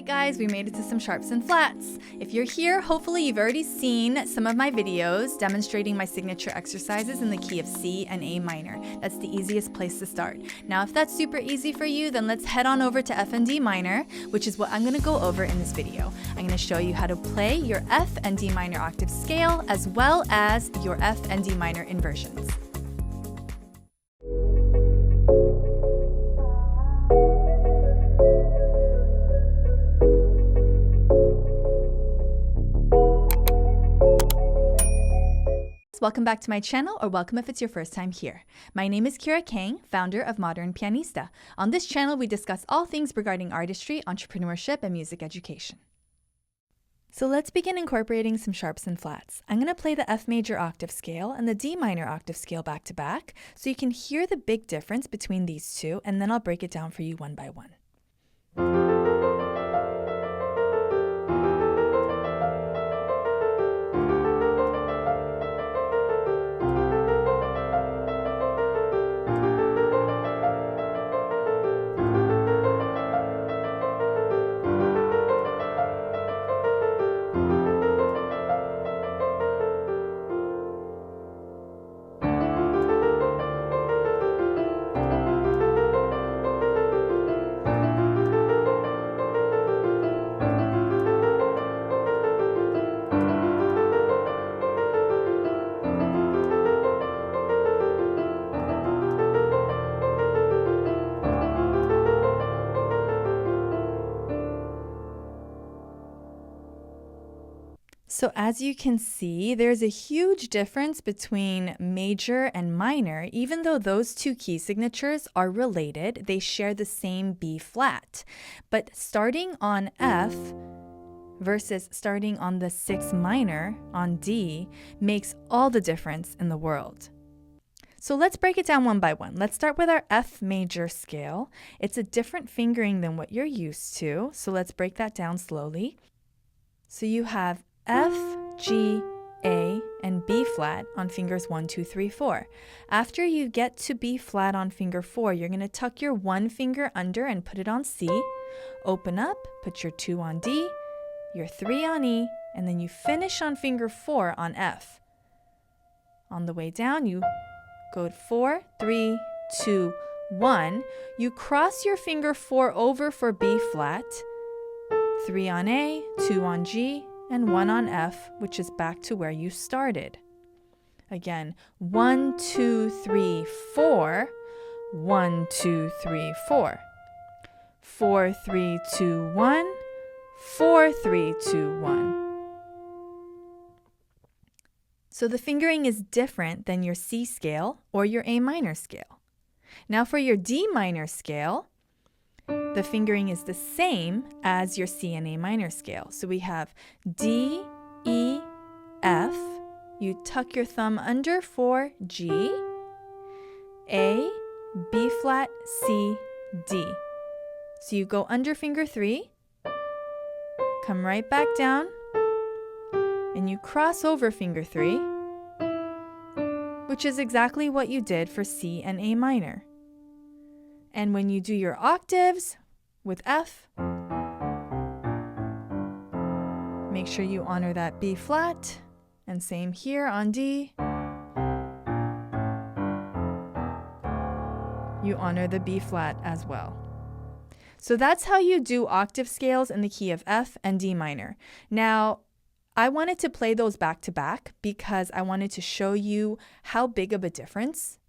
Alright guys, we made it to some sharps and flats. If you're here, hopefully you've already seen some of my videos demonstrating my signature exercises in the key of C and A minor. That's the easiest place to start. Now if that's super easy for you, then let's head on over to F and D minor, which is what I'm going to go over in this video. I'm going to show you how to play your F and D minor octave scale as well as your F and D minor inversions. Welcome back to my channel, or welcome if it's your first time here. My name is Keira, founder of Modern Pianista. On this channel, we discuss all things regarding artistry, entrepreneurship, and music education. So let's begin incorporating some sharps and flats. I'm going to play the F major octave scale and the D minor octave scale back to back, so you can hear the big difference between these two, and then I'll break it down for you one by one. So as you can see, there's a huge difference between major and minor. Even though those two key signatures are related, they share the same B flat. But starting on F versus starting on the 6th minor on D makes all the difference in the world. So let's break it down one by one. Let's start with our F major scale. It's a different fingering than what you're used to, so let's break that down slowly. So you have F, G, A, and B flat on fingers 1, 2, 3, 4. After you get to B flat on finger 4, you're going to tuck your one finger under and put it on C. Open up, put your 2 on D, your 3 on E, and then you finish on finger 4 on F. On the way down, you go 4, 3, 2, 1. You cross your finger 4 over for B flat, 3 on A, 2 on G, and 1 on F, which is back to where you started. Again, 1, 2, 3, 4, 1, 2, 3, 4. 4, 3, 2, 1, 4, 3, 2, 1. So the fingering is different than your C scale or your A minor scale. Now for your D minor scale, the fingering is the same as your C and A minor scale. So we have D, E, F. You tuck your thumb under for G, A, B flat, C, D. So you go under finger 3, come right back down, and you cross over finger 3, which is exactly what you did for C and A minor. And when you do your octaves with F, make sure you honor that B flat, and same here on D. You honor the B flat as well. So that's how you do octave scales in the key of F and D minor. Now, I wanted to play those back to back because I wanted to show you how big of a difference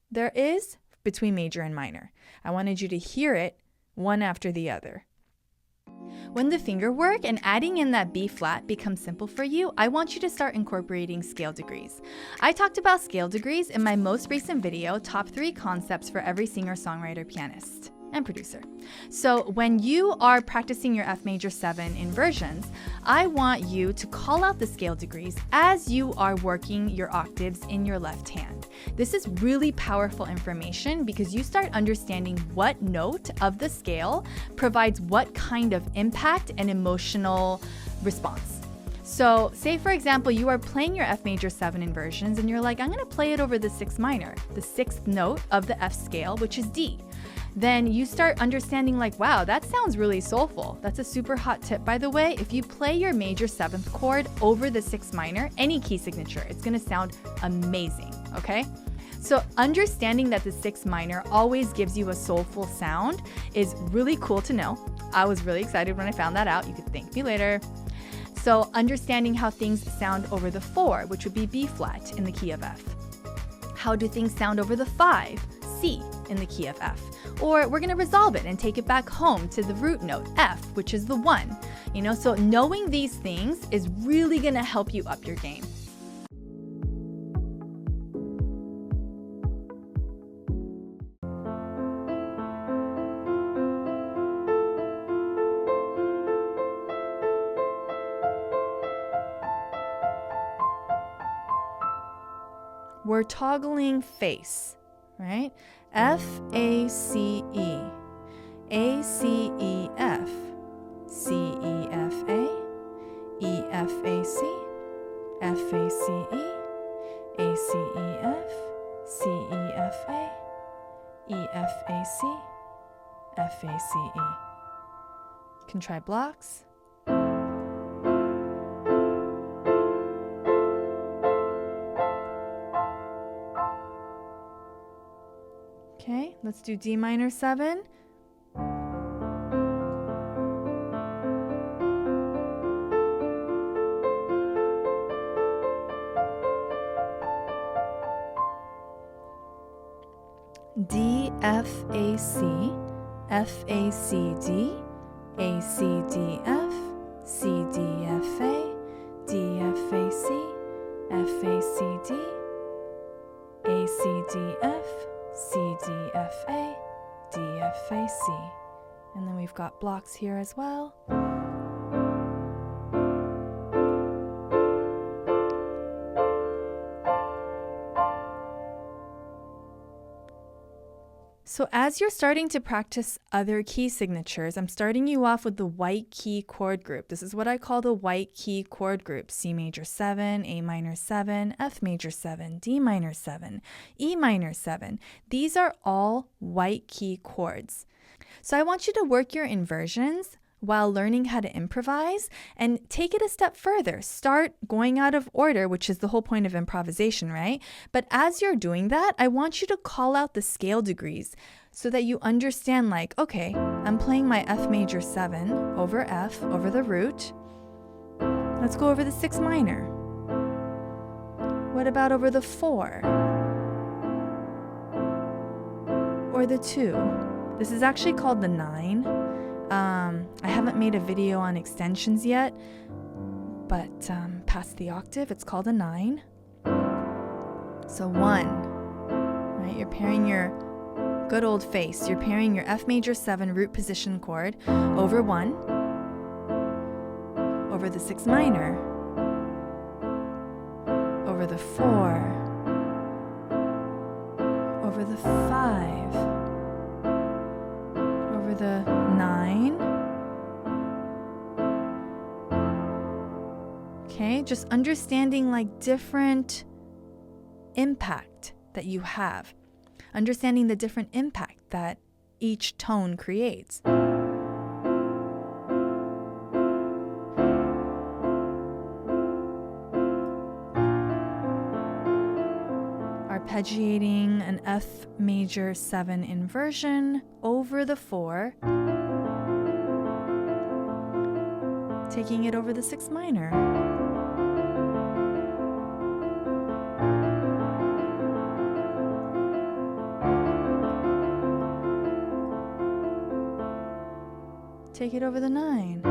there is between major and minor. I wanted you to hear it one after the other. When the finger work and adding in that B flat becomes simple for you, I want you to start incorporating scale degrees. I talked about scale degrees in my most recent video, Top 3 Concepts for Every Singer, Songwriter, Pianist, and Producer. So when you are practicing your F major 7 inversions, I want you to call out the scale degrees as you are working your octaves in your left hand. This is really powerful information because you start understanding what note of the scale provides what kind of impact and emotional response. So say for example, you are playing your F major 7 inversions and you're like, I'm going to play it over the 6th minor, the 6th note of the F scale, which is D. then you start understanding like, wow, that sounds really soulful. That's a super hot tip, by the way. If you play your major 7th chord over the 6th minor, any key signature, it's gonna sound amazing, okay? So understanding that the 6th minor always gives you a soulful sound is really cool to know. I was really excited when I found that out. You could thank me later. So understanding how things sound over the 4, which would be B flat in the key of F. How do things sound over the 5, C in the key of F? Or we're gonna resolve it and take it back home to the root note, F, which is the 1. So knowing these things is really gonna help you up your game. We're toggling face, right? F, A, C, E. A, C, E, F. C, E, F, A. E, F, A, C. F, A, C, E. A, C, E, F. C, E, F, A. E, F, A, C. F, A, C, E. You can try blocks. Okay, let's do D minor 7. D, F, A, C, F, A, C, D, A, C, D, F, C, D, F, A, D, F, A, C, F, A, C, D, A, C, D, F, C, D, F, A, D, F, A, C. And then we've got blocks here as well. So as you're starting to practice other key signatures, I'm starting you off with the white key chord group. This is what I call the white key chord group. C major 7, A minor 7, F major 7, D minor 7, E minor 7. These are all white key chords. So I want you to work your inversions while learning how to improvise and take it a step further. Start going out of order, which is the whole point of improvisation, right? But as you're doing that, I want you to call out the scale degrees so that you understand like, okay, I'm playing my F major 7 over F, over the root. Let's go over the 6 minor. What about over the 4? Or the 2? This is actually called the 9. I haven't made a video on extensions yet, but past the octave, it's called a 9. So 1, right? You're pairing your good old face. You're pairing your F major 7 root position chord over 1, over the 6 minor, over the 4, over the 5, over the 9. Okay, just understanding like different impact that you have. Understanding the different impact that each tone creates. Arpeggiating an F major 7 inversion over the 4. Taking it over the 6 minor. Take it over the 9.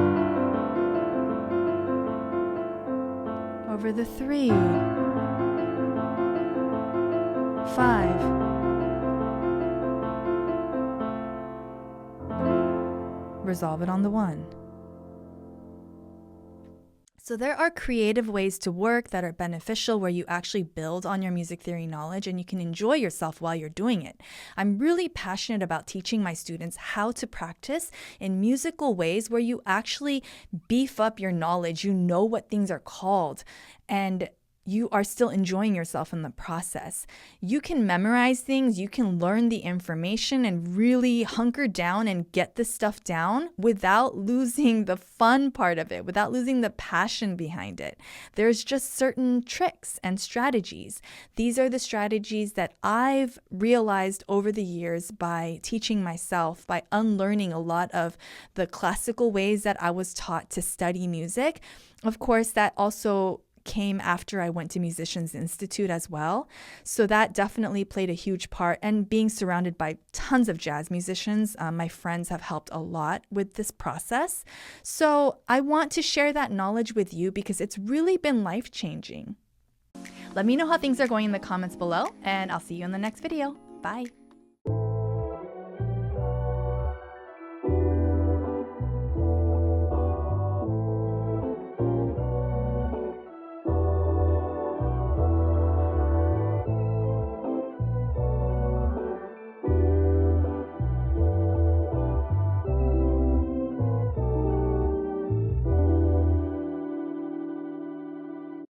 Over the 3. 5. Resolve it on the 1. So there are creative ways to work that are beneficial where you actually build on your music theory knowledge and you can enjoy yourself while you're doing it. I'm really passionate about teaching my students how to practice in musical ways where you actually beef up your knowledge, you know what things are called, and you are still enjoying yourself in the process. You can memorize things, you can learn the information and really hunker down and get this stuff down without losing the fun part of it, without losing the passion behind it. There's just certain tricks and strategies. These are the strategies that I've realized over the years by teaching myself, by unlearning a lot of the classical ways that I was taught to study music. Of course, that also came after I went to Musicians Institute as well. So that definitely played a huge part. And being surrounded by tons of jazz musicians, my friends have helped a lot with this process. So I want to share that knowledge with you because it's really been life-changing. Let me know how things are going in the comments below, and I'll see you in the next video. Bye.